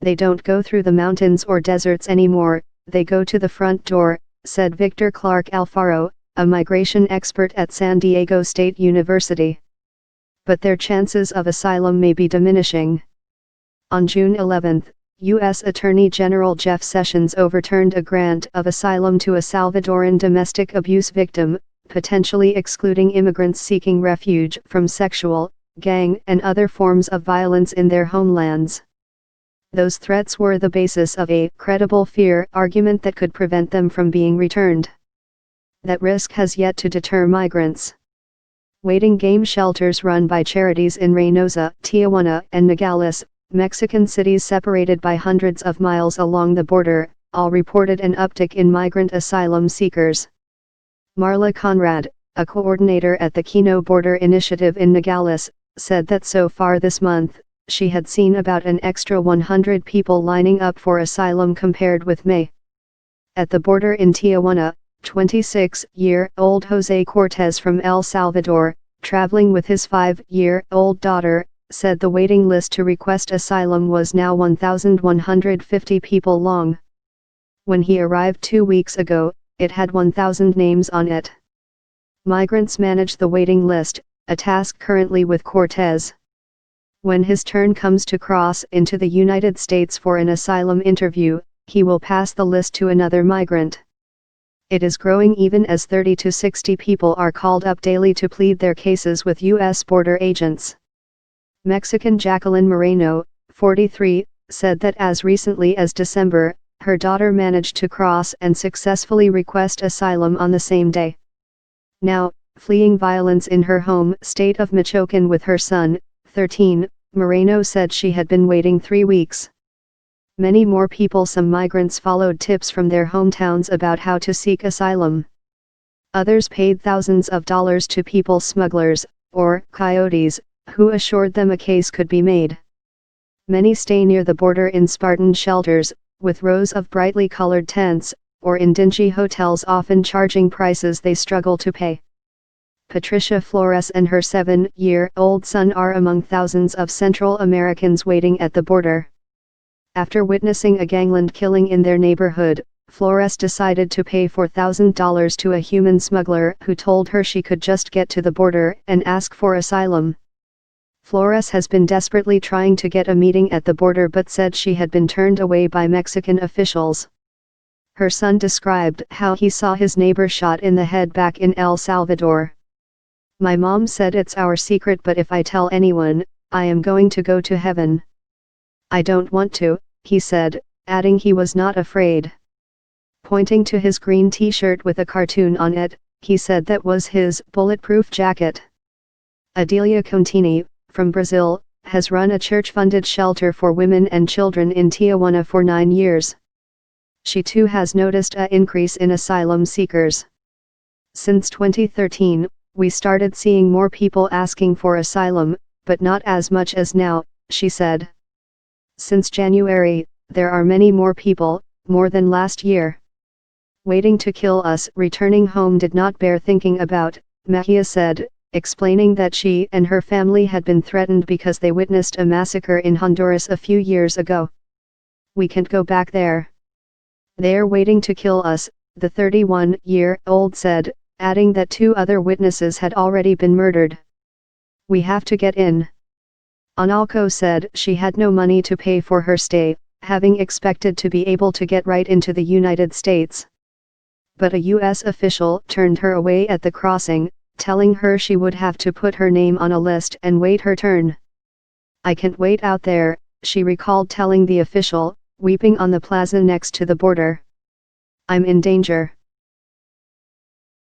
They don't go through the mountains or deserts anymore, they go to the front door, said Victor Clark Alfaro, a migration expert at San Diego State University. But their chances of asylum may be diminishing. On June 11, U.S. Attorney General Jeff Sessions overturned a grant of asylum to a Salvadoran domestic abuse victim, potentially excluding immigrants seeking refuge from sexual, gang, and other forms of violence in their homelands. Those threats were the basis of a credible fear argument that could prevent them from being returned. That risk has yet to deter migrants. Waiting game shelters run by charities in Reynosa, Tijuana, and Nogales, Mexican cities separated by hundreds of miles along the border, all reported an uptick in migrant asylum seekers. Marla Conrad, a coordinator at the Kino Border Initiative in Nogales, said that so far this month, she had seen about an extra 100 people lining up for asylum compared with May. At the border in Tijuana, 26-year-old Jose Cortez from El Salvador, traveling with his 5-year-old daughter, said the waiting list to request asylum was now 1,150 people long. When he arrived 2 weeks ago, it had 1,000 names on it. Migrants manage the waiting list, a task currently with Cortez. When his turn comes to cross into the United States for an asylum interview, he will pass the list to another migrant. It is growing even as 30 to 60 people are called up daily to plead their cases with U.S. border agents. Mexican Jacqueline Moreno, 43, said that as recently as December, her daughter managed to cross and successfully request asylum on the same day. Now, fleeing violence in her home state of Michoacan with her son, 13, Moreno said she had been waiting 3 weeks. Many more people. Some migrants followed tips from their hometowns about how to seek asylum. Others paid thousands of dollars to people smugglers, or coyotes, who assured them a case could be made. Many stay near the border in Spartan shelters, with rows of brightly colored tents, or in dingy hotels often charging prices they struggle to pay. Patricia Flores and her 7-year-old son are among thousands of Central Americans waiting at the border. After witnessing a gangland killing in their neighborhood, Flores decided to pay $4,000 to a human smuggler who told her she could just get to the border and ask for asylum. Flores has been desperately trying to get a meeting at the border but said she had been turned away by Mexican officials. Her son described how he saw his neighbor shot in the head back in El Salvador. "My mom said it's our secret, but if I tell anyone, I am going to go to heaven. I don't want to," he said, adding he was not afraid. Pointing to his green t-shirt with a cartoon on it, he said that was his bulletproof jacket. Adelia Contini, from Brazil, has run a church-funded shelter for women and children in Tijuana for 9 years. She too has noticed an increase in asylum seekers. Since 2013, we started seeing more people asking for asylum, but not as much as now, she said. Since January, there are many more people, more than last year. Waiting to kill us. Returning home did not bear thinking about, Mejia said, explaining that she and her family had been threatened because they witnessed a massacre in Honduras a few years ago. "We can't go back there. They're waiting to kill us," the 31-year-old said, adding that 2 other witnesses had already been murdered. "We have to get in." Analco said she had no money to pay for her stay, having expected to be able to get right into the United States. But a U.S. official turned her away at the crossing, telling her she would have to put her name on a list and wait her turn. "I can't wait out there," she recalled telling the official, weeping on the plaza next to the border. "I'm in danger."